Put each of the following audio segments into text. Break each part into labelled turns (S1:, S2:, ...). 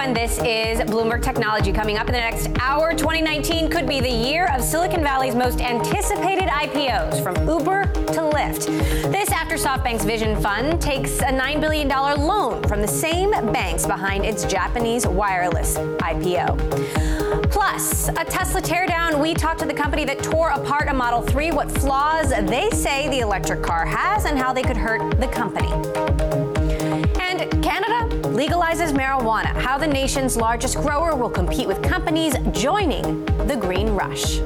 S1: And this is Bloomberg Technology. Coming up in the next hour, 2019 could be the year of Silicon Valley's most anticipated IPOs, from Uber to Lyft. This after Softbank's Vision Fund takes a $9 billion loan from the same banks behind its Japanese wireless IPO. Plus, a Tesla teardown. We talked to the company that tore apart a Model 3, what flaws they say the electric car has, and how they could hurt the company. And Canada legalizes marijuana, how the nation's largest grower will compete with companies joining the green rush.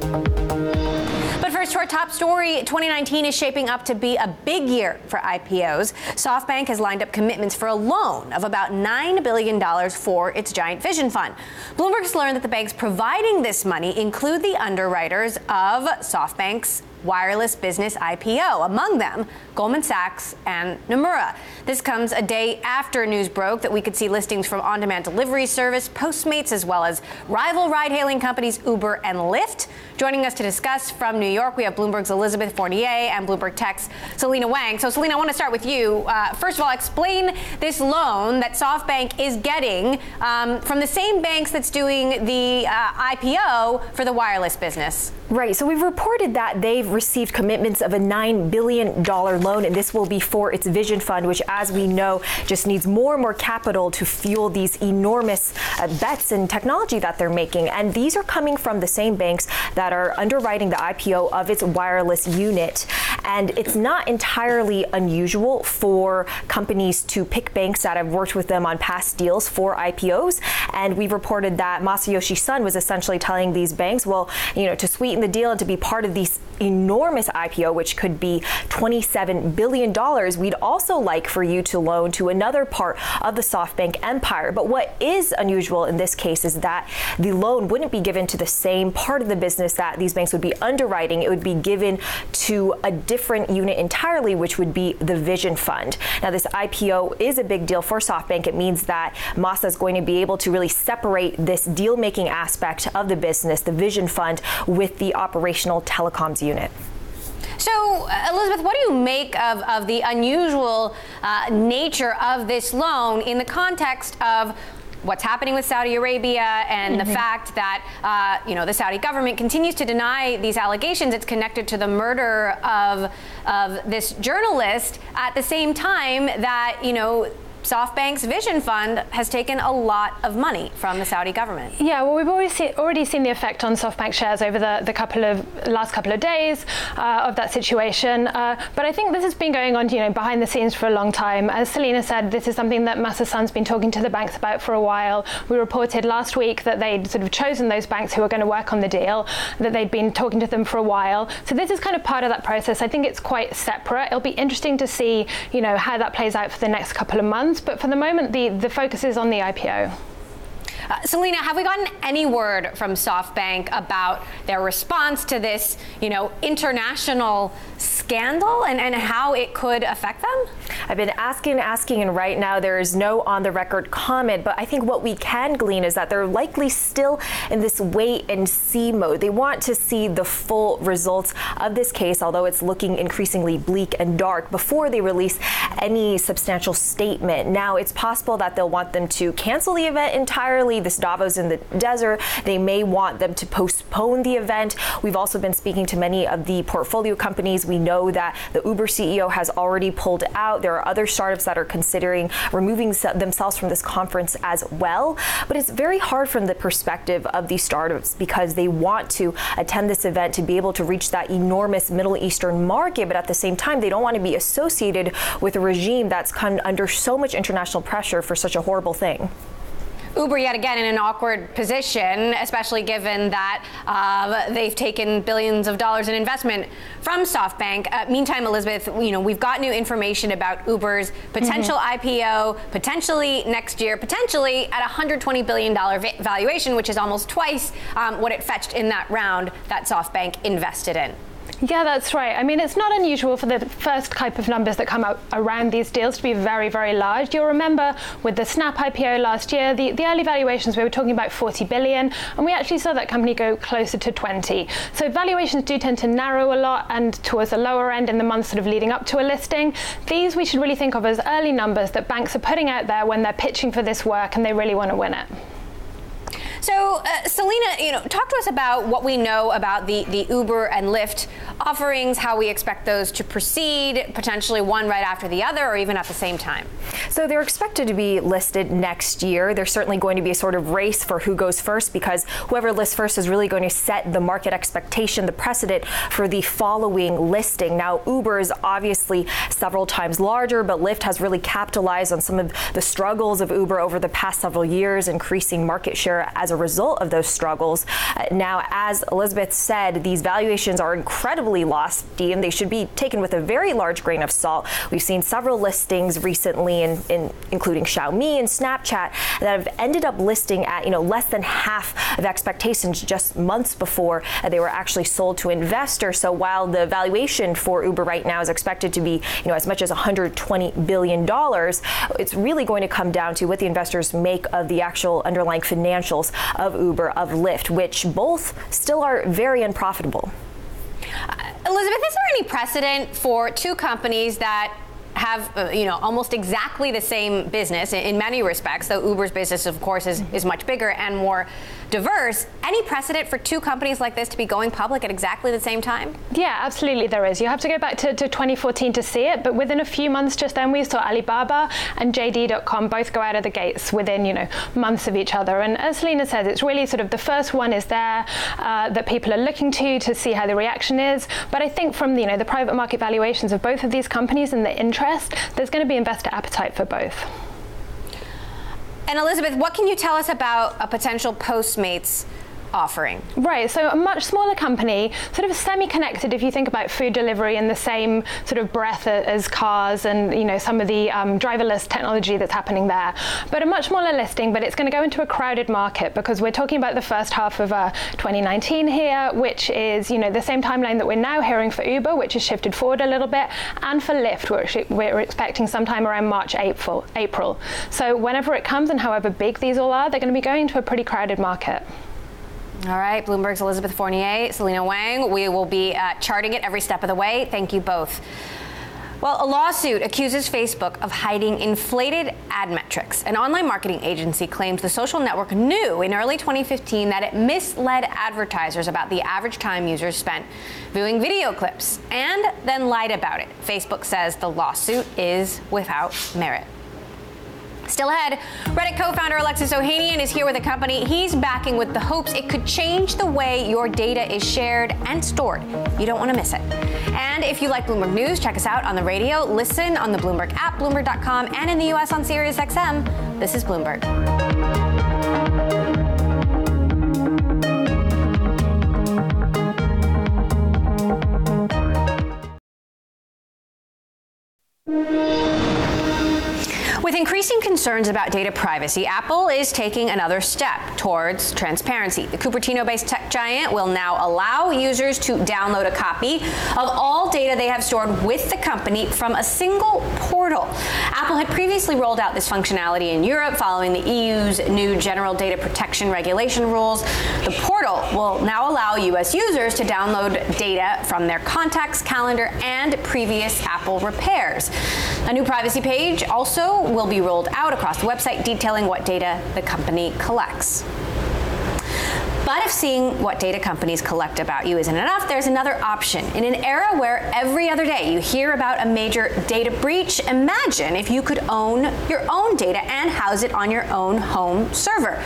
S1: But first, to our top story, 2019 is shaping up to be a big year for IPOs. Softbank has lined up commitments for a loan of about $9 billion for its giant Vision Fund. Bloomberg has learned that the banks providing this money include the underwriters of Softbank's wireless business IPO, among them Goldman Sachs and Nomura. This comes a day after news broke that we could see listings from on-demand delivery service Postmates, as well as rival ride-hailing companies Uber and Lyft. Joining us to discuss from New York, we have Bloomberg's Elizabeth Fournier and Bloomberg Tech's Selena Wang. So, Selena, I want to start with you. First of all, explain this loan that SoftBank is getting from the same banks that's doing the IPO for the wireless business.
S2: Right. So we've reported that they've received commitments of a $9 billion loan, and this will be for its Vision Fund, which, as we know, just needs more and more capital to fuel these enormous bets in technology that they're making. And these are coming from the same banks that are underwriting the IPO of its wireless unit. And it's not entirely unusual for companies to pick banks that have worked with them on past deals for IPOs. And we've reported that Masayoshi Son was essentially telling these banks, well, to sweeten the deal and to be part of these enormous IPO, which could be $27 billion, we'd also like for you to loan to another part of the SoftBank empire. But what is unusual in this case is that the loan wouldn't be given to the same part of the business that these banks would be underwriting. It would be given to a different unit entirely, which would be the Vision Fund. Now, this IPO is a big deal for SoftBank. It means that Masa is going to be able to really separate this deal-making aspect of the business, the Vision Fund, with the operational telecoms unit.
S1: So, Elizabeth, what do you make of the unusual nature of this loan in the context of what's happening with Saudi Arabia and the fact that, the Saudi government continues to deny these allegations? It's connected to the murder of this journalist at the same time that, SoftBank's Vision Fund has taken a lot of money from the Saudi government. Yeah, well, we've already seen the effect on SoftBank shares over the last couple of days of that situation. But I think this has been going on, behind the scenes for a long time. As Selena said, this is something that Masa Son's been talking to the banks about for a while. We reported last week that they'd sort of chosen those banks who were going to work on the deal, that they'd been talking to them for a while. So this is kind of part of that process. I think it's quite separate. It'll be interesting to see, how that plays out for the next couple of months. But for the moment, the focus is on the IPO. Selena, have we gotten any word from SoftBank about their response to this, international scandal and how it could affect them?
S2: I've been asking, and right now there is no on-the-record comment, but I think what we can glean is that they're likely still in this wait-and-see mode. They want to see the full results of this case, although it's looking increasingly bleak and dark, before they release any substantial statement. Now, it's possible that they'll want them to cancel the event entirely, this Davos in the desert. They may want them to postpone the event. We've also been speaking to many of the portfolio companies. We know that the Uber CEO has already pulled out. There are other startups that are considering removing themselves from this conference as well. But it's very hard from the perspective of these startups because they want to attend this event to be able to reach that enormous Middle Eastern market. But at the same time, they don't want to be associated with a regime that's come under so much international pressure for such a horrible thing. Uber, yet again, in an awkward position, especially given that they've taken billions of dollars in investment from SoftBank. Meantime, Elizabeth, we've got new information about Uber's potential IPO, potentially next year, potentially at $120 billion valuation, which is almost twice what it fetched in that round that SoftBank invested in.
S3: Yeah, that's right. I mean, it's not unusual for the first type of numbers that come out around these deals to be very, very large. You'll remember with the Snap IPO last year, the early valuations, we were talking about 40 billion, and we actually saw that company go closer to 20. So valuations do tend to narrow a lot and towards the lower end in the months sort of leading up to a listing. These we should really think of as early numbers that banks are putting out there when they're pitching for this work and they really want to win it.
S1: So, Selena, talk to us about what we know about the Uber and Lyft offerings, how we expect those to proceed, potentially one right after the other, or even at the same time.
S2: So they're expected to be listed next year. There's certainly going to be a sort of race for who goes first, because whoever lists first is really going to set the market expectation, the precedent for the following listing. Now, Uber is obviously several times larger, but Lyft has really capitalized on some of the struggles of Uber over the past several years, increasing market share as a result of those struggles. Now, as Elizabeth said, these valuations are incredibly lofty and they should be taken with a very large grain of salt. We've seen several listings recently, including Xiaomi and Snapchat, that have ended up listing at less than half of expectations just months before they were actually sold to investors. So while the valuation for Uber right now is expected to be as much as $120 billion, it's really going to come down to what the investors make of the actual underlying financials of Uber, of Lyft, which both still are very unprofitable.
S1: Elizabeth, is there any precedent for two companies that have almost exactly the same business in many respects, though Uber's business, of course, is much bigger and more diverse? Any precedent for two companies like this to be going public at exactly the same time?
S3: Yeah, absolutely there is. You have to go back to 2014 to see it, but within a few months just then we saw Alibaba and JD.com both go out of the gates within months of each other. And as Selena says, it's really sort of the first one is there that people are looking to see how the reaction is. But I think from the private market valuations of both of these companies and the interest, there's going to be investor appetite for both.
S1: And Elizabeth, what can you tell us about a potential Postmates offering?
S3: Right, so a much smaller company, sort of semi-connected if you think about food delivery in the same sort of breath as cars and some of the driverless technology that's happening there. But a much smaller listing, but it's going to go into a crowded market because we're talking about the first half of 2019 here, which is the same timeline that we're now hearing for Uber, which has shifted forward a little bit, and for Lyft, which we're expecting sometime around March, April. So whenever it comes and however big these all are, they're going to be going to a pretty crowded market.
S1: All right, Bloomberg's Elizabeth Fournier, Selena Wang. We will be charting it every step of the way. Thank you both. Well, a lawsuit accuses Facebook of hiding inflated ad metrics. An online marketing agency claims the social network knew in early 2015 that it misled advertisers about the average time users spent viewing video clips and then lied about it. Facebook says the lawsuit is without merit. Still ahead, Reddit co-founder Alexis Ohanian is here with a company he's backing with the hopes it could change the way your data is shared and stored. You don't want to miss it. And if you like Bloomberg News, check us out on the radio, listen on the Bloomberg app, Bloomberg.com, and in the U.S. on SiriusXM. This is Bloomberg. With increasing concerns about data privacy, Apple is taking another step towards transparency. The Cupertino-based tech giant will now allow users to download a copy of all data they have stored with the company from a single portal. Apple had previously rolled out this functionality in Europe following the EU's new General Data Protection Regulation rules. The portal will now allow U.S. users to download data from their contacts, calendar, and previous Apple repairs. A new privacy page also will be rolled out across the website detailing what data the company collects. But if seeing what data companies collect about you isn't enough, there's another option. In an era where every other day you hear about a major data breach, imagine if you could own your own data and house it on your own home server.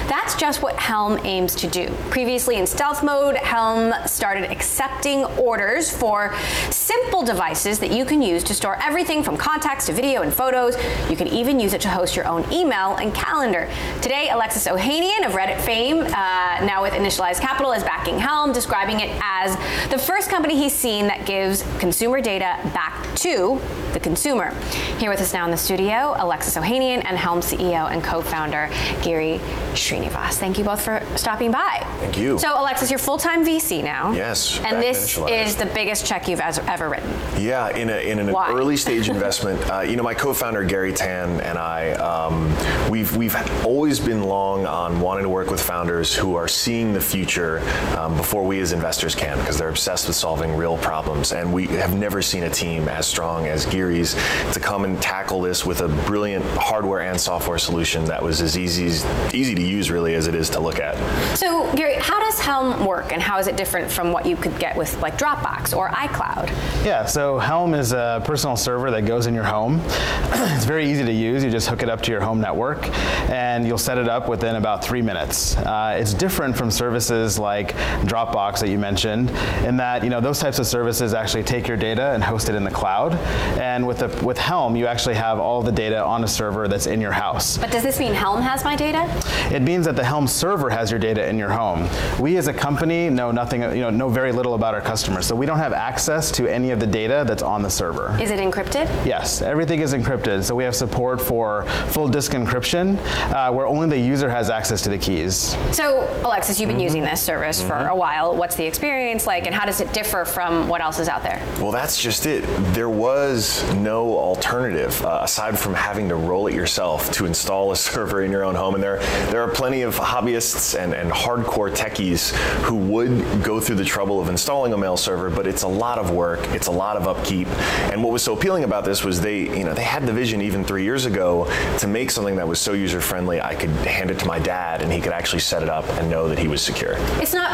S1: That's just what Helm aims to do. Previously in stealth mode, Helm started accepting orders for simple devices that you can use to store everything from contacts to video and photos. You can even use it to host your own email and calendar. Today, Alexis Ohanian of Reddit fame, now with Initialized Capital, is backing Helm, describing it as the first company he's seen that gives consumer data back to the consumer. Here with us now in the studio, Alexis Ohanian and Helm CEO and co-founder Gary Srinivas. Thank you both for stopping by.
S4: Thank you.
S1: So Alexis, you're full-time VC now.
S4: Yes.
S1: And this is the biggest check you've ever written.
S4: Yeah, in an early stage investment. My co-founder Gary Tan and I, we've always been long on wanting to work with founders who are seeing the future before we as investors can, because they're obsessed with solving real problems. And we have never seen a team as strong as Gary's to come and tackle this with a brilliant hardware and software solution that was as easy to use really as it is to look at.
S1: So Gary, how does Helm work, and how is it different from what you could get with like Dropbox or iCloud?
S5: Yeah, so Helm is a personal server that goes in your home. It's very easy to use. You just hook it up to your home network and you'll set it up within about 3 minutes. It's different from services like Dropbox that you mentioned in that those types of services actually take your data and host it in the cloud. And with Helm, you actually have all the data on a server that's in your house.
S1: But does this mean Helm has my data?
S5: It means that the Helm server has your data in your home. We as a company know nothing, know very little about our customers, so we don't have access to any of the data that's on the server.
S1: Is it encrypted?
S5: Yes, everything is encrypted. So we have support for full disk encryption, where only the user has access to the keys.
S1: So Alexis, you've been using this service for a while. What's the experience like, and how does it differ from what else is out there?
S4: Well, that's just it. There was no alternative aside from having to roll it yourself to install a server in your own home. And there are plenty of hobbyists and hardcore techies who would go through the trouble of installing a mail server, but it's a lot of work, it's a lot of upkeep. And what was so appealing about this was they had the vision even 3 years ago to make something that was so user-friendly I could hand it to my dad and he could actually set it up and know that he was secure.
S1: It's not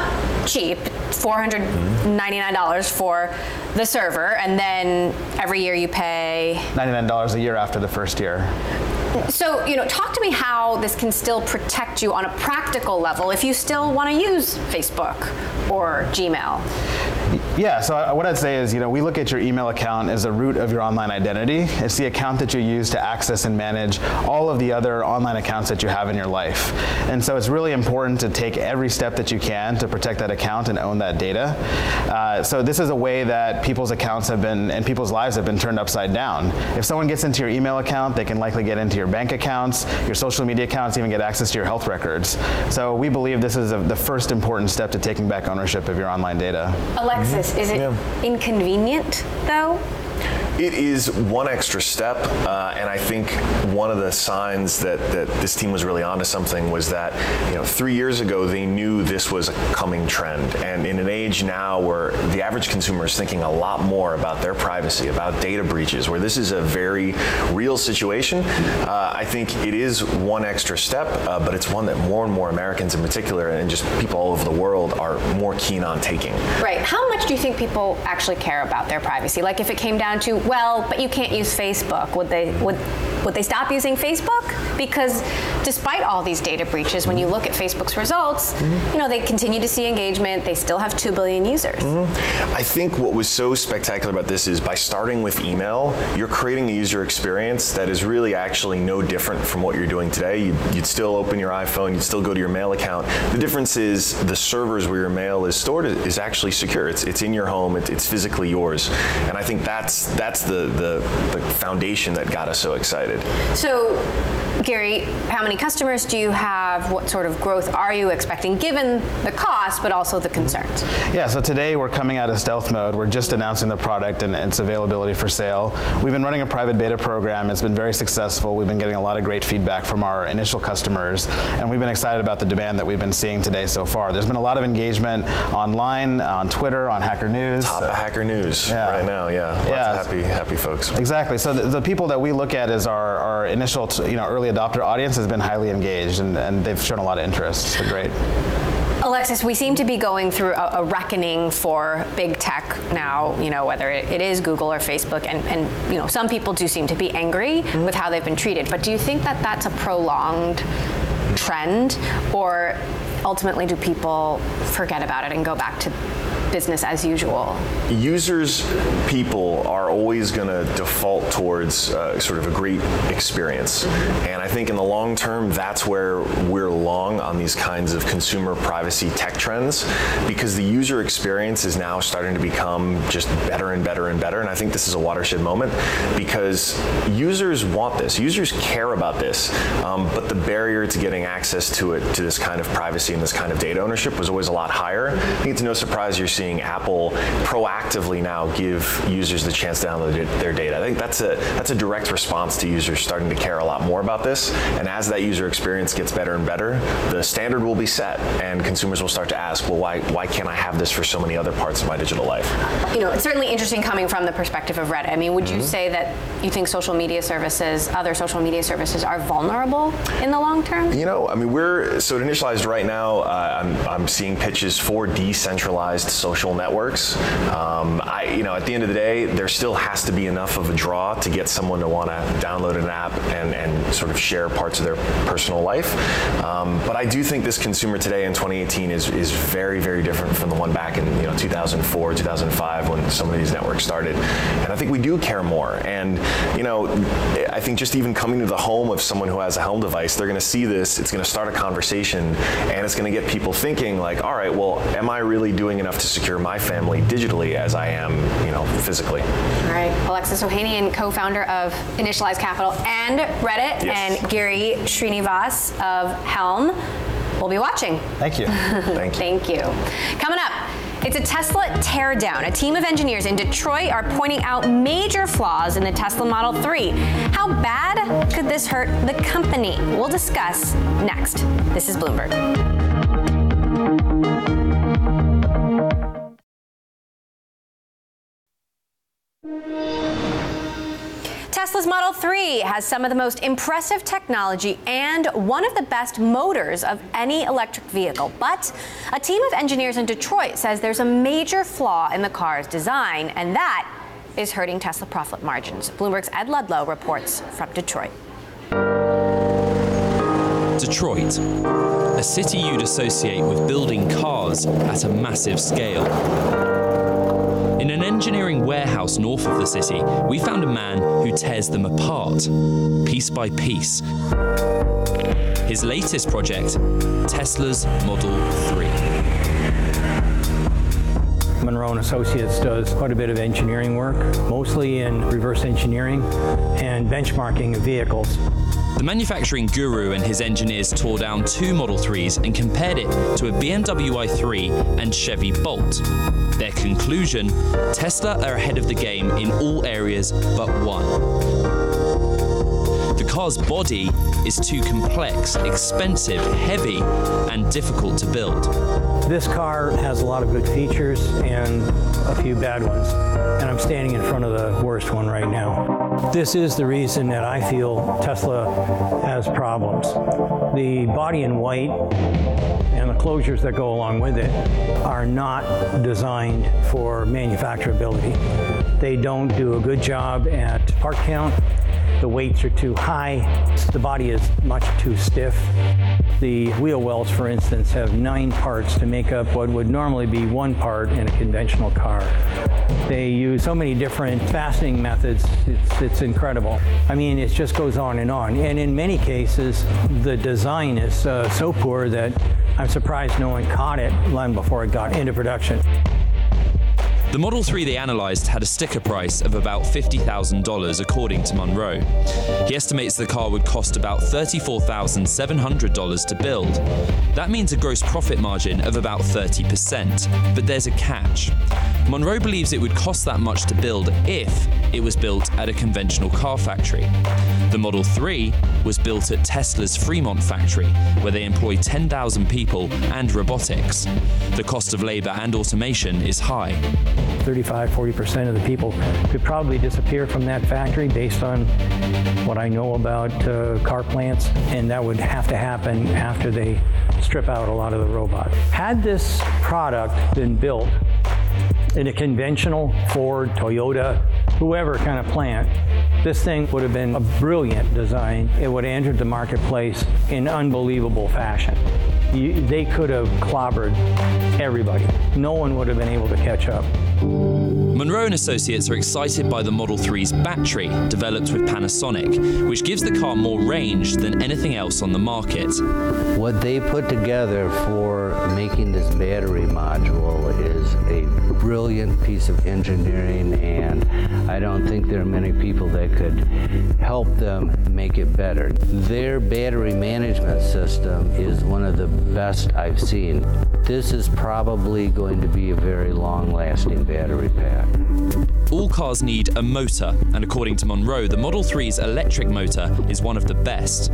S1: cheap, $499 for the server, and then every year you pay
S5: $99 a year after the first year.
S1: So, talk to me how this can still protect you on a practical level if you still want to use Facebook or Gmail.
S5: Yeah, so what I'd say is, we look at your email account as the root of your online identity. It's the account that you use to access and manage all of the other online accounts that you have in your life. And so it's really important to take every step that you can to protect that account and own that data. So this is a way that people's accounts have been, and people's lives have been turned upside down. If someone gets into your email account, they can likely get into your bank accounts, your social media accounts, even get access to your health records. So we believe this is the first important step to taking back ownership of your online data.
S1: Alexis, is it inconvenient, though?
S4: It is one extra step, and I think one of the signs that this team was really onto something was that 3 years ago they knew this was a coming trend, and in an age now where the average consumer is thinking a lot more about their privacy, about data breaches, where this is a very real situation, I think it is one extra step, but it's one that more and more Americans in particular, and just people all over the world, are more keen on taking.
S1: Right. How much do you think people actually care about their privacy? Like if it came down to, well, but you can't use Facebook, would they stop using Facebook? Because despite all these data breaches, when you look at Facebook's results, they continue to see engagement. They still have 2 billion users.
S4: I think what was so spectacular about this is by starting with email, you're creating a user experience that is really actually no different from what you're doing today. You'd still open your iPhone, you'd still go to your mail account. The difference is the servers where your mail is stored is actually secure. It's in your home, it's physically yours. And I think that's the foundation that got us so excited.
S1: So, Gary, how many customers do you have? What sort of growth are you expecting, given the cost, but also the concerns?
S5: Yeah, so today we're coming out of stealth mode. We're just announcing the product and its availability for sale. We've been running a private beta program. It's been very successful. We've been getting a lot of great feedback from our initial customers, and we've been excited about the demand that we've been seeing today so far. There's been a lot of engagement online, on Twitter, on Hacker News.
S4: Top of Hacker News right now, Lots of happy folks.
S5: Exactly. So the people that we look at as our initial, early adopter audience has been highly engaged, and they've shown a lot of interest. It's been great.
S1: Alexis, we seem to be going through a reckoning for big tech now, whether it is Google or Facebook, and some people do seem to be angry with how they've been treated. But do you think that that's a prolonged trend, or ultimately do people forget about it and go back to business as usual?
S4: People are always going to default towards sort of a great experience. And I think in the long term, that's where we're long on these kinds of consumer privacy tech trends, because the user experience is now starting to become just better and better and better. And I think this is a watershed moment because users want this. Users care about this. But the barrier to getting access to it, to this kind of privacy and this kind of data ownership was always a lot higher. I think it's no surprise you're seeing Apple proactively now give users the chance to download their data. I think that's a direct response to users starting to care a lot more about this. And as that user experience gets better and better, the standard will be set and consumers will start to ask, well, why can't I have this for so many other parts of my digital life?
S1: You know, it's certainly interesting coming from the perspective of Reddit. I mean, would you say that you think social media services, other social media services are vulnerable in the long term?
S4: You know, I mean, so at Initialized right now, I'm seeing pitches for decentralized social networks. At the end of the day, there still has to be enough of a draw to get someone to want to download an app and sort of share parts of their personal life. But I do think this consumer today in 2018 is very, very different from the one back in 2004, 2005 when some of these networks started. And I think we do care more. And I think just even coming to the home of someone who has a Helm device, they're going to see this, it's going to start a conversation, and it's going to get people thinking like, all right, well, am I really doing enough to secure my family digitally as I am, physically?
S1: All right, Alexis Ohanian, co-founder of Initialized Capital and Reddit,
S4: yes.
S1: and Gary Srinivas of Helm. We'll be watching.
S5: Thank you.
S4: Thank you.
S1: Thank you. Coming up, it's a Tesla teardown. A team of engineers in Detroit are pointing out major flaws in the Tesla Model 3. How bad could this hurt the company? We'll discuss next. This is Bloomberg. Tesla's Model 3 has some of the most impressive technology and one of the best motors of any electric vehicle. But a team of engineers in Detroit says there's a major flaw in the car's design, and that is hurting Tesla profit margins. Bloomberg's Ed Ludlow reports from Detroit.
S6: Detroit, a city you'd associate with building cars at a massive scale. In an engineering warehouse north of the city, we found a man who tears them apart, piece by piece. His latest project, Tesla's Model 3.
S7: Monroe & Associates does quite a bit of engineering work, mostly in reverse engineering and benchmarking of vehicles.
S6: The manufacturing guru and his engineers tore down two Model 3s and compared it to a BMW i3 and Chevy Bolt. Their conclusion, Tesla are ahead of the game in all areas but one. The car's body is too complex, expensive, heavy, and difficult to build.
S7: This car has a lot of good features and a few bad ones, and I'm standing in front of the worst one right now. This is the reason that I feel Tesla has problems. The body in white and the closures that go along with it are not designed for manufacturability. They don't do a good job at part count. The weights are too high. The body is much too stiff. The wheel wells, for instance, have 9 parts to make up what would normally be 1 part in a conventional car. They use so many different fastening methods, it's incredible. I mean, it just goes on. And in many cases, the design is so poor that I'm surprised no one caught it long before it got into production.
S6: The Model 3 they analysed had a sticker price of about $50,000 according to Monroe. He estimates the car would cost about $34,700 to build. That means a gross profit margin of about 30%, but there's a catch. Monroe believes it would cost that much to build if it was built at a conventional car factory. The Model 3 was built at Tesla's Fremont factory, where they employ 10,000 people and robotics. The cost of labour and automation is high.
S7: 35–40% of the people could probably disappear from that factory based on what I know about car plants, and that would have to happen after they strip out a lot of the robots. Had this product been built in a conventional Ford, Toyota, whoever kind of plant, this thing would have been a brilliant design. It would have entered the marketplace in unbelievable fashion. they could have clobbered everybody. No one would have been able to catch up.
S6: Monroe & Associates are excited by the Model 3's battery, developed with Panasonic, which gives the car more range than anything else on the market.
S8: What they put together for making this battery module is a brilliant piece of engineering, and I don't think there are many people that could help them make it better. Their battery management system is one of the best I've seen. This is probably going to be a very long-lasting battery pack.
S6: All cars need a motor, and according to Monroe, the Model 3's electric motor is one of the best.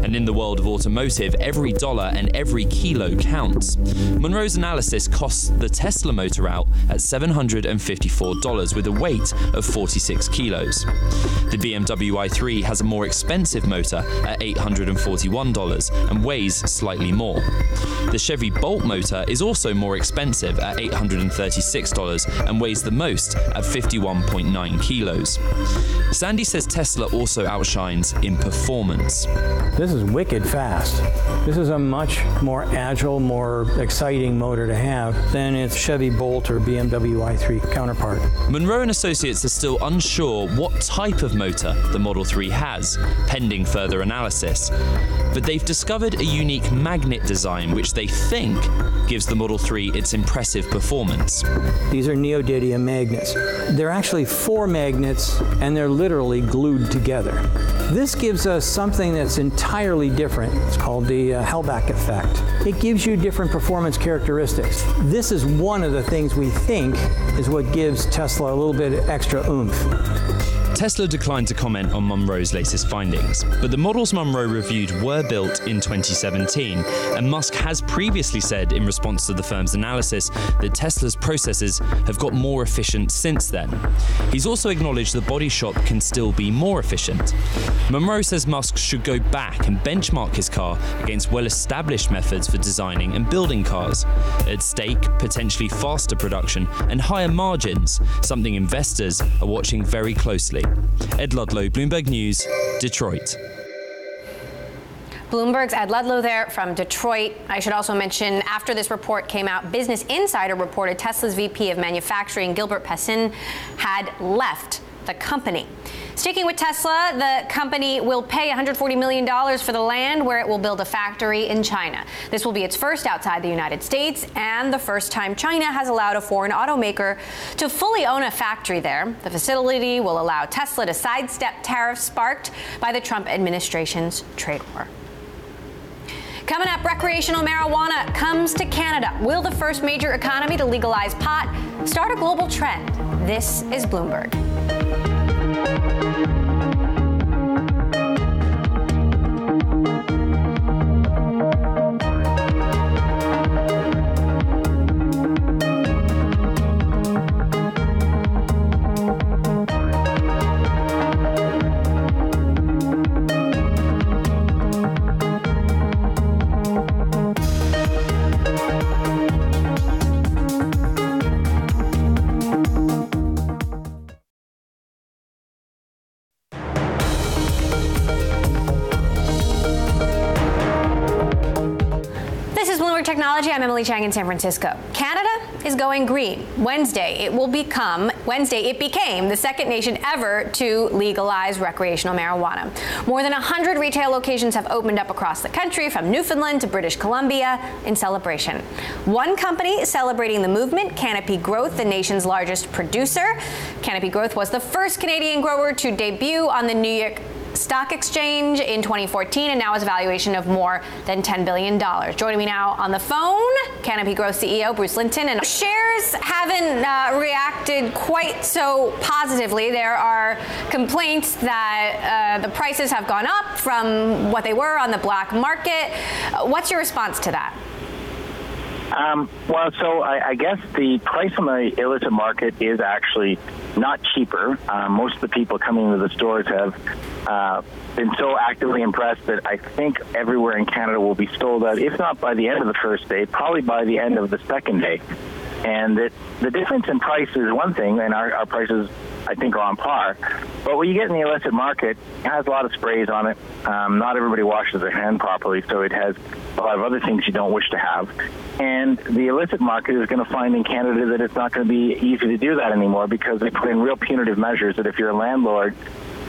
S6: And in the world of automotive, every dollar and every kilo counts. Monroe's analysis costs the Tesla motor out at $754 with a weight of 46 kilos. The BMW i3 has a more expensive motor at $841 and weighs slightly more. The Chevy Bolt motor is also more expensive at $836 and weighs the most at 51.9 kilos. Sandy says Tesla also outshines in performance.
S7: This is wicked fast. This is a much more agile, more exciting motor to have than its Chevy Bolt or BMW i3 counterpart.
S6: Monroe & Associates are still unsure what type of motor the Model 3 has, pending further analysis. But they've discovered a unique magnet design which they think gives the Model 3 its impressive performance.
S7: These are neodymium magnets. They're actually 4 magnets, and they're literally glued together. This gives us something that's entirely different. It's called the Helm effect. It gives you different performance characteristics. This is one of the things we think is what gives Tesla a little bit extra oomph.
S6: Tesla declined to comment on Monroe's latest findings, but the models Monroe reviewed were built in 2017, and Musk has previously said in response to the firm's analysis that Tesla's processes have got more efficient since then. He's also acknowledged the body shop can still be more efficient. Monroe says Musk should go back and benchmark his car against well-established methods for designing and building cars. At stake, potentially faster production and higher margins, something investors are watching very closely. Ed Ludlow, Bloomberg News, Detroit.
S1: Bloomberg's Ed Ludlow there from Detroit. I should also mention, after this report came out, Business Insider reported Tesla's VP of Manufacturing, Gilbert Passin, had left the company. Sticking with Tesla, the company will pay $140 million for the land where it will build a factory in China. This will be its first outside the United States and the first time China has allowed a foreign automaker to fully own a factory there. The facility will allow Tesla to sidestep tariffs sparked by the Trump administration's trade war. Coming up, recreational marijuana comes to Canada. Will the first major economy to legalize pot start a global trend? This is Bloomberg. I'm Emily Chang in San Francisco. Canada is going green. Wednesday it became the second nation ever to legalize recreational marijuana. More than 100 retail locations have opened up across the country, from Newfoundland to British Columbia, in celebration. One company is celebrating the movement, Canopy Growth, the nation's largest producer. Canopy Growth was the first Canadian grower to debut on the New York Stock Exchange in 2014 and now has a valuation of more than $10 billion. Joining me now on the phone, Canopy Growth CEO Bruce Linton. And shares haven't reacted quite so positively. There are complaints that the prices have gone up from what they were on the black market. What's your response to that?
S9: I guess the price on the illicit market is actually not cheaper. Most of the people coming into the stores have been so actively impressed that I think everywhere in Canada will be sold out, if not by the end of the first day, probably by the end of the second day. And the difference in price is one thing, and our prices I think, are on par. But what you get in the illicit market, it has a lot of sprays on it. Not everybody washes their hand properly, so it has a lot of other things you don't wish to have. And the illicit market is going to find in Canada that it's not going to be easy to do that anymore, because they put in real punitive measures that if you're a landlord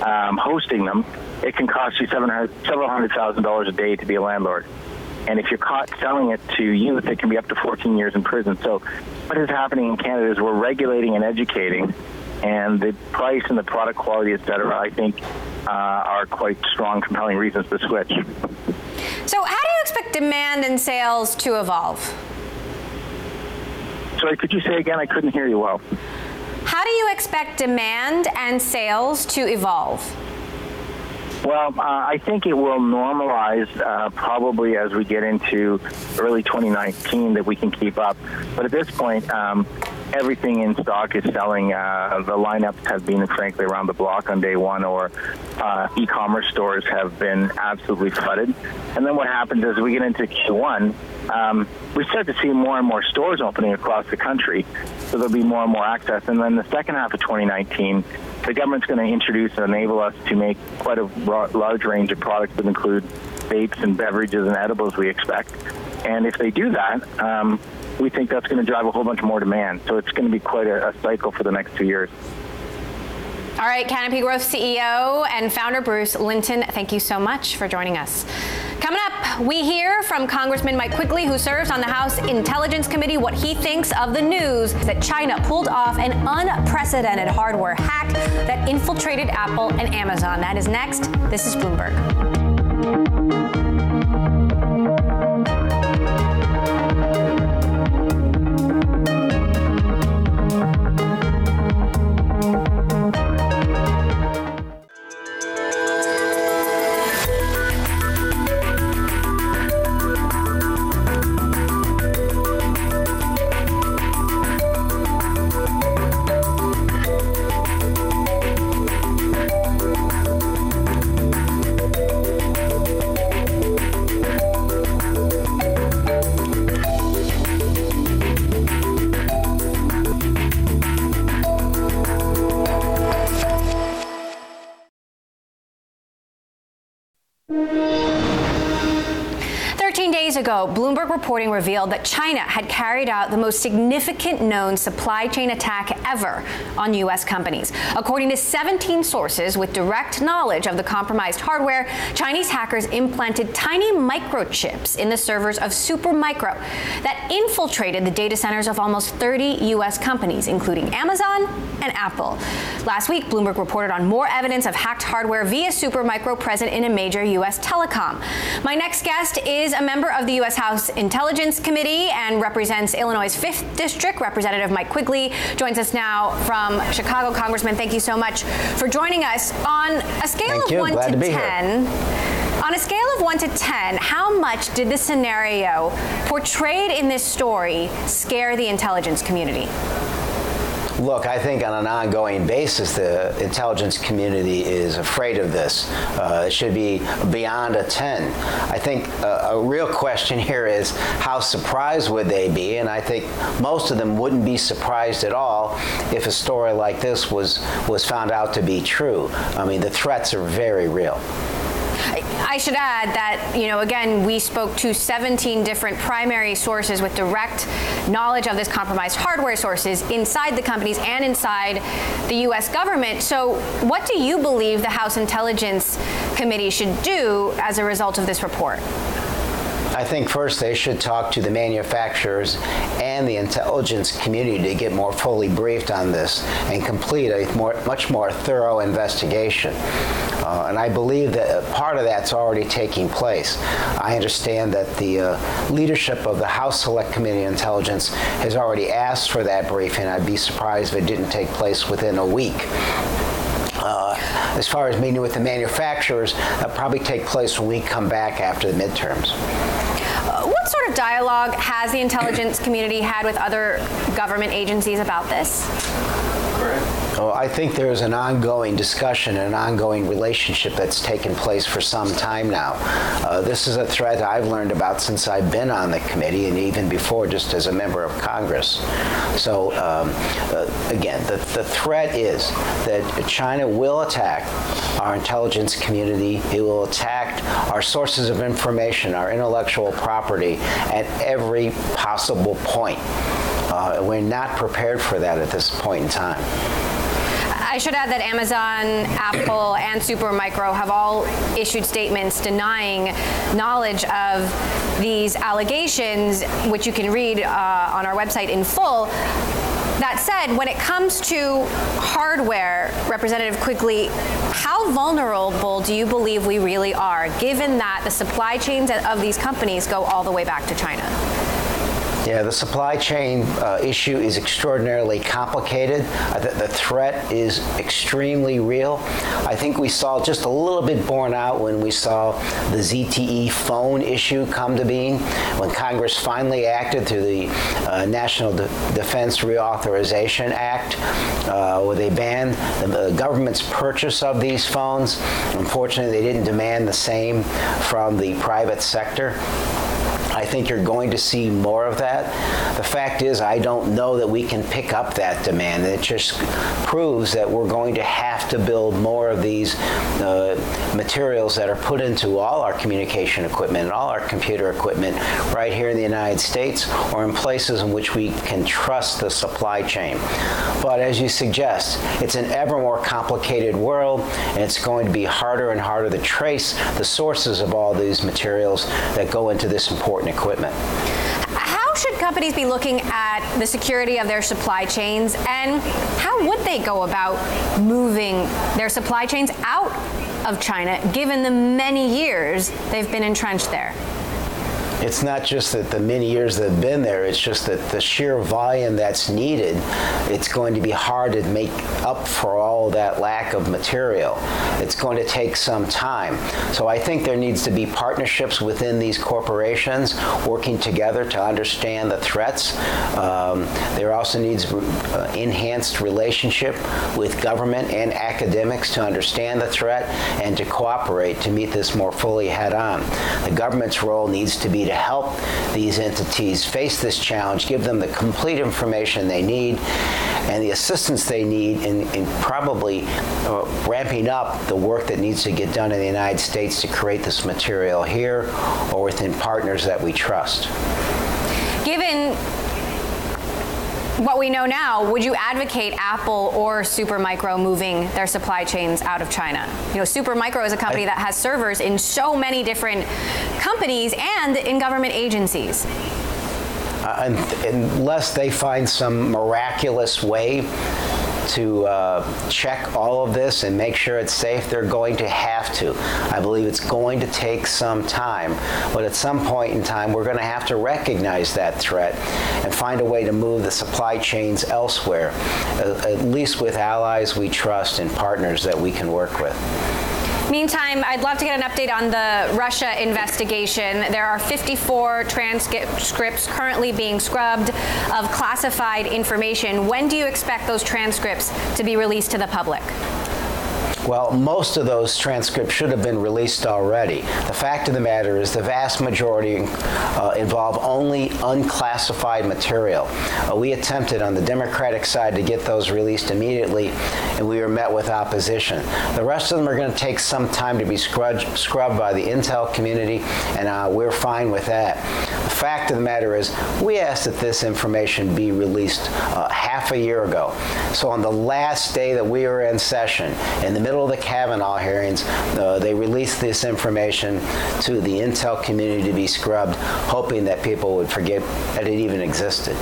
S9: hosting them, it can cost you several $100,000 a day to be a landlord. And if you're caught selling it to youth, it can be up to 14 years in prison. So what is happening in Canada is we're regulating and educating, and the price and the product quality, et cetera, I think are quite strong, compelling reasons to switch.
S1: So how do you expect demand and sales to evolve?
S9: Sorry, could you say again? I couldn't hear you well.
S1: How do you expect demand and sales to evolve?
S9: Well, I think it will normalize probably as we get into early 2019, that we can keep up. But at this point, everything in stock is selling. The lineups have been, frankly, around the block on day one, or e-commerce stores have been absolutely flooded. And then what happens is we get into Q1, we start to see more and more stores opening across the country, so there'll be more and more access. And then the second half of 2019, the government's going to introduce and enable us to make quite a large range of products that include vapes and beverages and edibles, we expect. And if they do that, we think that's going to drive a whole bunch more demand. So it's going to be quite a cycle for the next 2 years.
S1: All right, Canopy Growth CEO and founder Bruce Linton, thank you so much for joining us. Coming up, we hear from Congressman Mike Quigley, who serves on the House Intelligence Committee, what he thinks of the news that China pulled off an unprecedented hardware hack that infiltrated Apple and Amazon. That is next. This is Bloomberg. 13 days ago, Bloomberg reporting revealed that China had carried out the most significant known supply chain attack ever on U.S. companies. According to 17 sources with direct knowledge of the compromised hardware, Chinese hackers implanted tiny microchips in the servers of Supermicro that infiltrated the data centers of almost 30 U.S. companies, including Amazon and Apple. Last week, Bloomberg reported on more evidence of hacked hardware via Supermicro present in a major U.S. telecom. My next guest is a member of the U.S. House Intelligence Committee and represents Illinois' 5th District. Representative Mike Quigley joins us now from Chicago. Congressman, thank you so much for joining us. On a scale of 1 to 10, on a scale of 1 to 10, how much did the scenario portrayed in this story scare the intelligence community?
S10: Look, I think on an ongoing basis, the intelligence community is afraid of this. It should be beyond a 10. I think a real question here is how surprised would they be? And I think most of them wouldn't be surprised at all if a story like this was found out to be true. I mean, the threats are very real.
S1: I should add that, again, we spoke to 17 different primary sources with direct knowledge of this compromised hardware sources inside the companies and inside the U.S. government. So what do you believe the House Intelligence Committee should do as a result of this report?
S10: I think first they should talk to the manufacturers and the intelligence community to get more fully briefed on this and complete a much more thorough investigation. And I believe that part of that's already taking place. I understand that the leadership of the House Select Committee on Intelligence has already asked for that briefing. I'd be surprised if it didn't take place within a week. As far as meeting with the manufacturers, that'll probably take place when we come back after the midterms.
S1: What sort of dialogue has the intelligence community had with other government agencies about this?
S10: Oh, I think there is an ongoing discussion, an ongoing relationship that's taken place for some time now. This is a threat I've learned about since I've been on the committee and even before, just as a member of Congress. So again, the threat is that China will attack our intelligence community. It will attack our sources of information, our intellectual property at every possible point. We're not prepared for that at this point in time.
S1: I should add that Amazon, Apple, and Supermicro have all issued statements denying knowledge of these allegations, which you can read on our website in full. That said, when it comes to hardware, Representative Quigley, how vulnerable do you believe we really are, given that the supply chains of these companies go all the way back to China?
S10: Yeah, the supply chain issue is extraordinarily complicated. The threat is extremely real. I think we saw just a little bit borne out when we saw the ZTE phone issue come to being, when Congress finally acted through the National Defense Reauthorization Act, where they banned the government's purchase of these phones. Unfortunately, they didn't demand the same from the private sector. I think you're going to see more of that. The fact is, I don't know that we can pick up that demand. It just proves that we're going to have to build more of these materials that are put into all our communication equipment and all our computer equipment right here in the United States, or in places in which we can trust the supply chain. But as you suggest, it's an ever more complicated world, and it's going to be harder and harder to trace the sources of all these materials that go into this important equipment.
S1: How should companies be looking at the security of their supply chains, and how would they go about moving their supply chains out of China, given the many years they've been entrenched there?
S10: It's not just that the many years they've been there, it's just that the sheer volume that's needed, it's going to be hard to make up for all that lack of material. It's going to take some time. So I think there needs to be partnerships within these corporations working together to understand the threats. There also needs enhanced relationship with government and academics to understand the threat and to cooperate to meet this more fully head on. The government's role needs to be to help these entities face this challenge, give them the complete information they need and the assistance they need in probably ramping up the work that needs to get done in the United States to create this material here or within partners that we trust.
S1: Given what we know now, would you advocate Apple or Supermicro moving their supply chains out of China? You know, Supermicro is a company that has servers in so many different companies and in government agencies.
S10: Unless they find some miraculous way to check all of this and make sure it's safe, they're going to have to. I believe it's going to take some time, but at some point in time, we're going to have to recognize that threat and find a way to move the supply chains elsewhere, at least with allies we trust and partners that we can work with.
S1: Meantime, I'd love to get an update on the Russia investigation. There are 54 transcripts currently being scrubbed of classified information. When do you expect those transcripts to be released to the public?
S10: Well, most of those transcripts should have been released already. The fact of the matter is the vast majority involve only unclassified material. We attempted on the Democratic side to get those released immediately, and we were met with opposition. The rest of them are going to take some time to be scrubbed by the intel community, and we're fine with that. The fact of the matter is we asked that this information be released half a year ago. So on the last day that we were in session, in the middle of the Kavanaugh hearings, they released this information to the intel community to be scrubbed, hoping that people would forget that it even existed.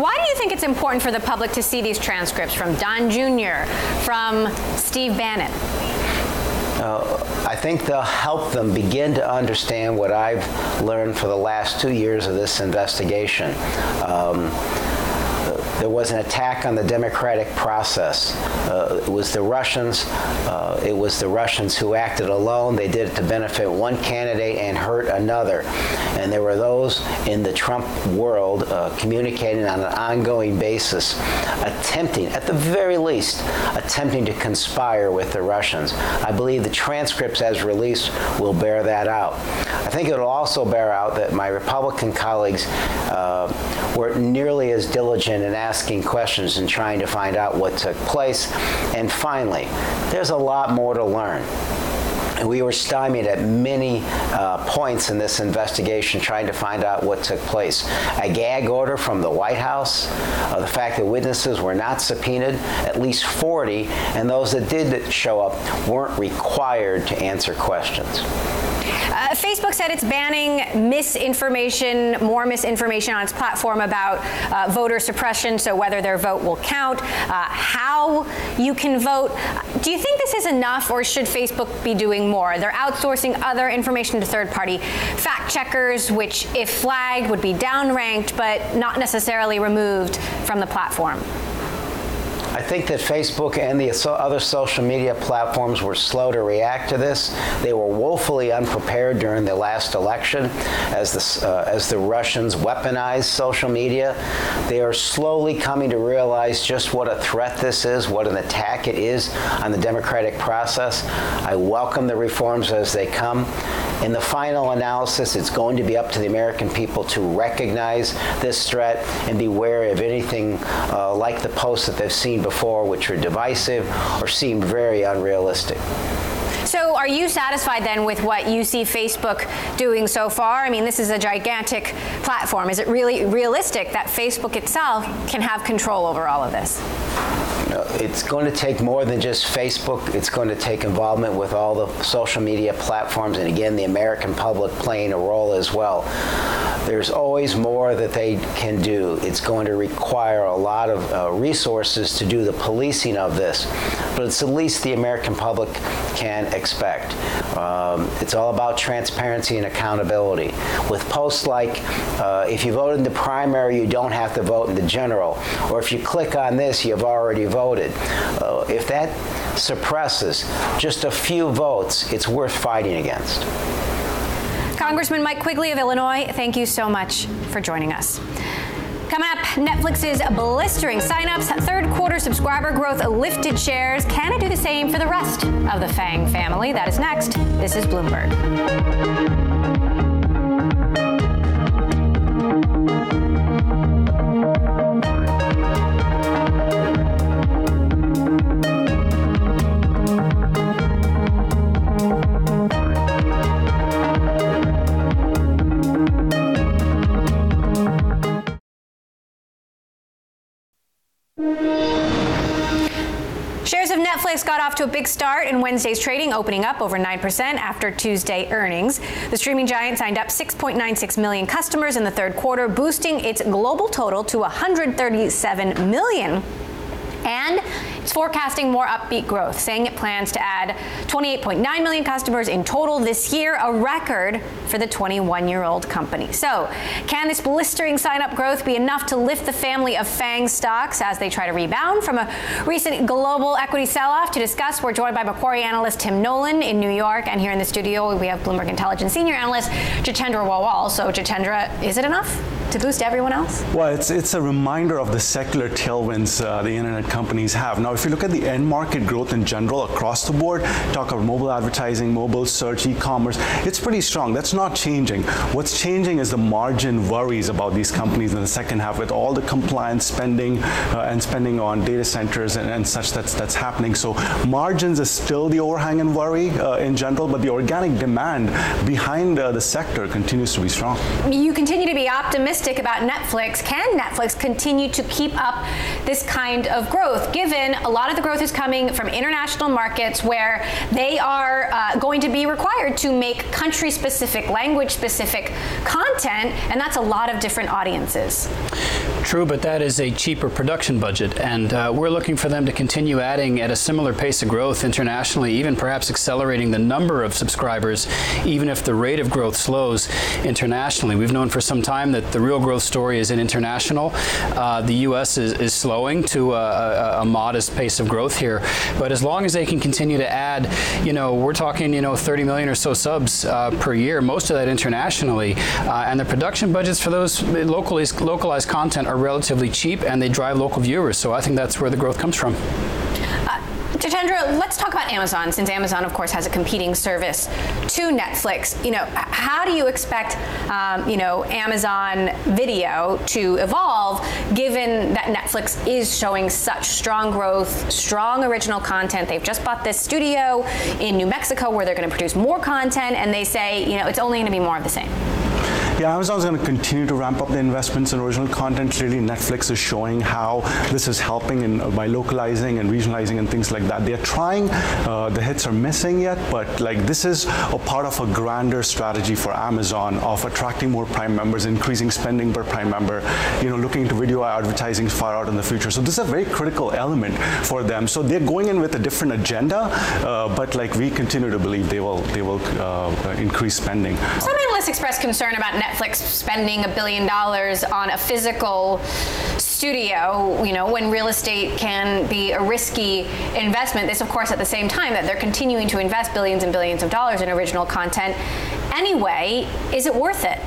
S1: Why do you think it's important for the public to see these transcripts from Don Jr., from Steve Bannon?
S10: I think they'll help them begin to understand what I've learned for the last 2 years of this investigation. There was an attack on the democratic process. It was the Russians. It was the Russians who acted alone. They did it to benefit one candidate and hurt another. And there were those in the Trump world communicating on an ongoing basis, attempting, at the very least, attempting to conspire with the Russians. I believe the transcripts as released will bear that out. I think it will also bear out that my Republican colleagues were nearly as diligent in asking questions and trying to find out what took place. And finally, there's a lot more to learn. And we were stymied at many points in this investigation trying to find out what took place. A gag order from the White House, the fact that witnesses were not subpoenaed, at least 40, and those that did show up weren't required to answer questions.
S1: Facebook said it's banning misinformation, more misinformation on its platform about voter suppression, so whether their vote will count, how you can vote. Do you think this is enough, or should Facebook be doing more? They're outsourcing other information to third-party fact checkers, which, if flagged, would be downranked, but not necessarily removed from the platform.
S10: I think that Facebook and the other social media platforms were slow to react to this. They were woefully unprepared during the last election as the Russians weaponized social media. They are slowly coming to realize just what a threat this is, what an attack it is on the democratic process. I welcome the reforms as they come. In the final analysis, it's going to be up to the American people to recognize this threat and be wary of anything like the posts that they've seen before, which are divisive or seemed very unrealistic.
S1: So are you satisfied then with what you see Facebook doing so far? I mean, this is a gigantic platform. Is it really realistic that Facebook itself can have control over all of this?
S10: It's going to take more than just Facebook. It's going to take involvement with all the social media platforms, and again, the American public playing a role as well. There's always more that they can do. It's going to require a lot of resources to do the policing of this, but it's the least the American public can expect. It's all about transparency and accountability. With posts like, if you voted in the primary, you don't have to vote in the general, or if you click on this, you've already voted. If that suppresses just a few votes, it's worth fighting against.
S1: Congressman Mike Quigley of Illinois, thank you so much for joining us. Coming up, Netflix's blistering signups, third quarter subscriber growth lifted shares. Can it do the same for the rest of the FANG family? That is next. This is Bloomberg. Shares of Netflix got off to a big start in Wednesday's trading, opening up over 9% after Tuesday earnings. The streaming giant signed up 6.96 million customers in the third quarter, boosting its global total to 137 million. And it's forecasting more upbeat growth, saying it plans to add 28.9 million customers in total this year, a record for the 21-year-old company. So, can this blistering sign-up growth be enough to lift the family of FANG stocks as they try to rebound from a recent global equity sell-off? To discuss, we're joined by Macquarie analyst Tim Nolan in New York, and here in the studio we have Bloomberg Intelligence senior analyst Jitendra Wawal. So, Jitendra, is it enough to boost everyone else?
S11: Well, it's a reminder of the secular tailwinds the internet companies have. Now, if you look at the end market growth in general across the board, talk about mobile advertising, mobile search, e-commerce, it's pretty strong. That's not changing. What's changing is the margin worries about these companies in the second half with all the compliance spending and spending on data centers and such that's happening. So margins is still the overhang and worry in general, but the organic demand behind the sector continues to be strong.
S1: You continue to be optimistic about Netflix. Can Netflix continue to keep up this kind of growth, given a lot of the growth is coming from international markets where they are going to be required to make country-specific, language-specific content, and that's a lot of different audiences.
S12: True, but that is a cheaper production budget, and we're looking for them to continue adding at a similar pace of growth internationally, even perhaps accelerating the number of subscribers, even if the rate of growth slows internationally. We've known for some time that the real growth story is in international. The U.S. is slowing to a modest pace of growth here, but as long as they can continue to add, we're talking, 30 million or so subs per year, most of that internationally, and the production budgets for those localized content are relatively cheap, and they drive local viewers. So I think that's where the growth comes from.
S1: Jitendra, let's talk about Amazon, since Amazon, of course, has a competing service to Netflix. How do you expect, Amazon Video to evolve, given that Netflix is showing such strong growth, strong original content? They've just bought this studio in New Mexico where they're going to produce more content, and they say, it's only going to be more of the same.
S11: Yeah, Amazon's going to continue to ramp up the investments in original content. Clearly, Netflix is showing how this is helping by localizing and regionalizing and things like that. They're trying, the hits are missing yet, but this is a part of a grander strategy for Amazon of attracting more Prime members, increasing spending per Prime member, looking into video advertising far out in the future. So this is a very critical element for them. So they're going in with a different agenda, but we continue to believe they will increase spending.
S1: Some analysts express concern about Netflix spending $1 billion on a physical studio, when real estate can be a risky investment. This, of course, at the same time that they're continuing to invest billions and billions of dollars in original content. Anyway, is it worth it?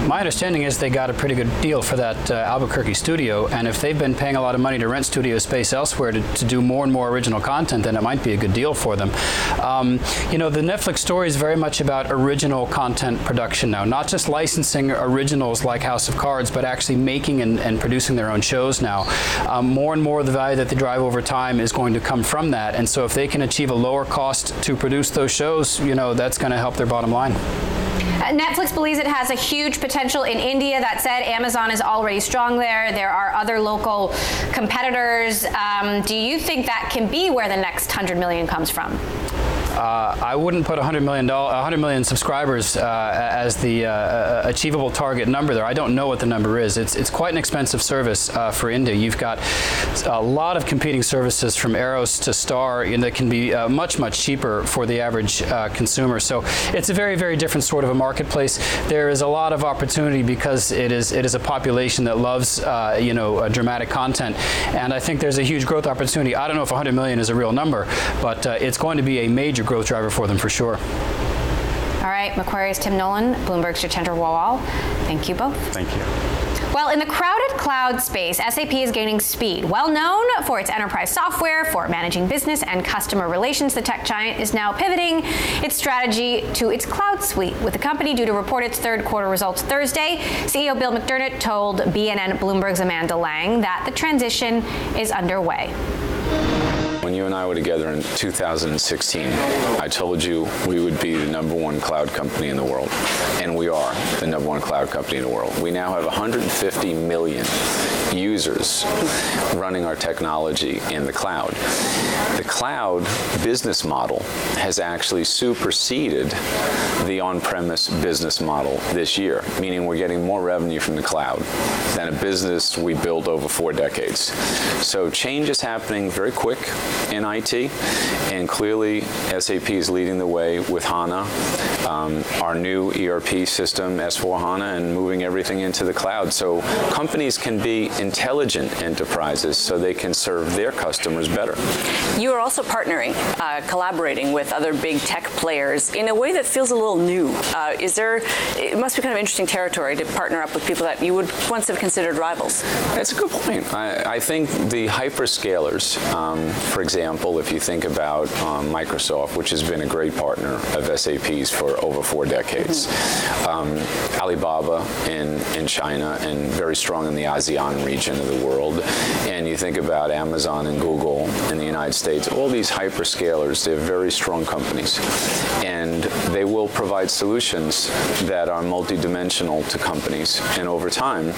S12: My understanding is they got a pretty good deal for that Albuquerque studio, and if they've been paying a lot of money to rent studio space elsewhere to do more and more original content, then it might be a good deal for them. The Netflix story is very much about original content production now, not just licensing originals like House of Cards, but actually making and producing their own shows now. More and more of the value that they drive over time is going to come from that, and so if they can achieve a lower cost to produce those shows, that's going to help their bottom line.
S1: Netflix believes it has a huge potential in India. That said, Amazon is already strong there. There are other local competitors. Do you think that can be where the next 100 million comes from?
S12: I wouldn't put 100 million subscribers as the achievable target number there. I don't know what the number is. It's quite an expensive service for India. You've got a lot of competing services from Eros to Star that can be much, much cheaper for the average consumer. So it's a very, very different sort of a marketplace. There is a lot of opportunity because it is a population that loves dramatic content, and I think there's a huge growth opportunity. I don't know if 100 million is a real number, but it's going to be a major growth driver for them for sure.
S1: All right, Macquarie's Tim Nolan, Bloomberg's Jitendra Wawal. Thank you both.
S11: Thank you.
S1: Well, in the crowded cloud space, SAP is gaining speed. Well known for its enterprise software for managing business and customer relations, the tech giant is now pivoting its strategy to its cloud suite, with the company due to report its third quarter results Thursday. CEO Bill McDermott told BNN Bloomberg's Amanda Lang that the transition is underway.
S13: When you and I were together in 2016, I told you we would be the #1 cloud company in the world, and we are the #1 cloud company in the world. We now have 150 million users running our technology in the cloud. The cloud business model has actually superseded the on-premise business model this year, meaning we're getting more revenue from the cloud than a business we built over 4 decades. So change is happening very quick in IT, and clearly SAP is leading the way with HANA, our new ERP system, S4HANA, and moving everything into the cloud. So companies can be intelligent enterprises so they can serve their customers better.
S14: You are also partnering, collaborating with other big tech players in a way that feels a little new. It must be kind of interesting territory to partner up with people that you would once have considered rivals.
S13: That's a good point. I think the hyperscalers, for example, if you think about Microsoft, which has been a great partner of SAP's for over 4 decades, Alibaba in China, and very strong in the ASEAN region of the world, and you think about Amazon and Google in the United States, all these hyperscalers, they're very strong companies, and they will provide solutions that are multidimensional to companies. And over time,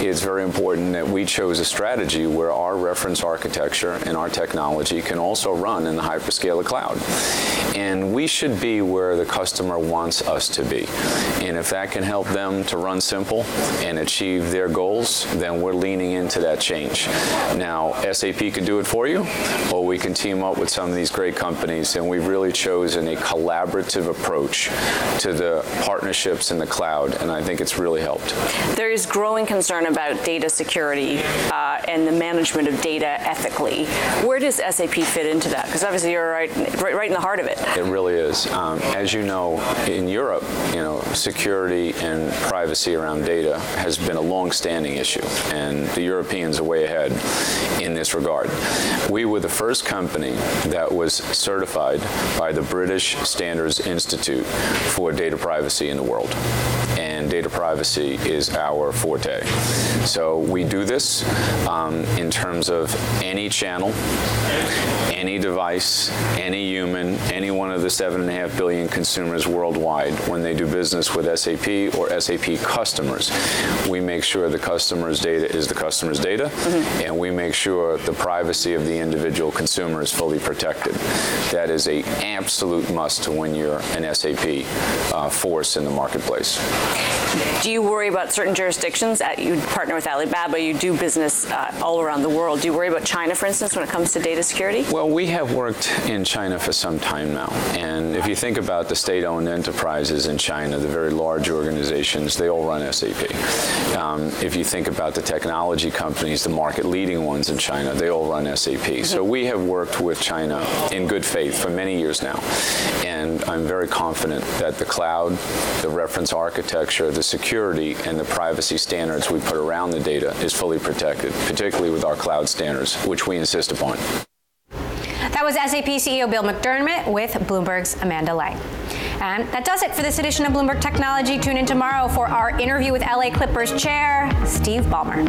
S13: it's very important that we chose a strategy where our reference architecture and our technology can also run in the hyperscaler cloud. And we should be where the customer wants us to be. And if that can help them to run simple and achieve their goals, then we're leaning into that change. Now, SAP can do it for you, or we can team up with some of these great companies, and we've really chosen a collaborative approach to the partnerships in the cloud, and I think it's really helped.
S14: There is growing concern about data security and the management of data ethically. Where does SAP fit into that? Because obviously you're right in the heart of it.
S13: It really is. As you know, in Europe, security and privacy around data has been a long-standing issue, and the Europeans are way ahead in this regard. We were the first company that was certified by the British Standards Institute for data privacy in the world. And data privacy is our forte. So we do this in terms of any channel, any device, any human, any one of the 7.5 billion consumers worldwide. When they do business with SAP or SAP customers, we make sure the customer's data is the customer's data, and we make sure the privacy of the individual consumer is fully protected. That is an absolute must to when you're an SAP force in the marketplace.
S14: Do you worry about certain jurisdictions? You partner with Alibaba, you do business all around the world. Do you worry about China, for instance, when it comes to data security?
S13: Well, we have worked in China for some time now. And if you think about the state-owned enterprises in China, the very large organizations, they all run SAP. If you think about the technology companies, the market-leading ones in China, they all run SAP. So we have worked with China in good faith for many years now. And I'm very confident that the cloud, the reference architecture, the security, and the privacy standards we put around the data is fully protected, particularly with our cloud standards, which we insist upon.
S1: That was SAP CEO Bill McDermott with Bloomberg's Amanda Lang. And that does it for this edition of Bloomberg Technology. Tune in tomorrow for our interview with LA Clippers chair, Steve Ballmer.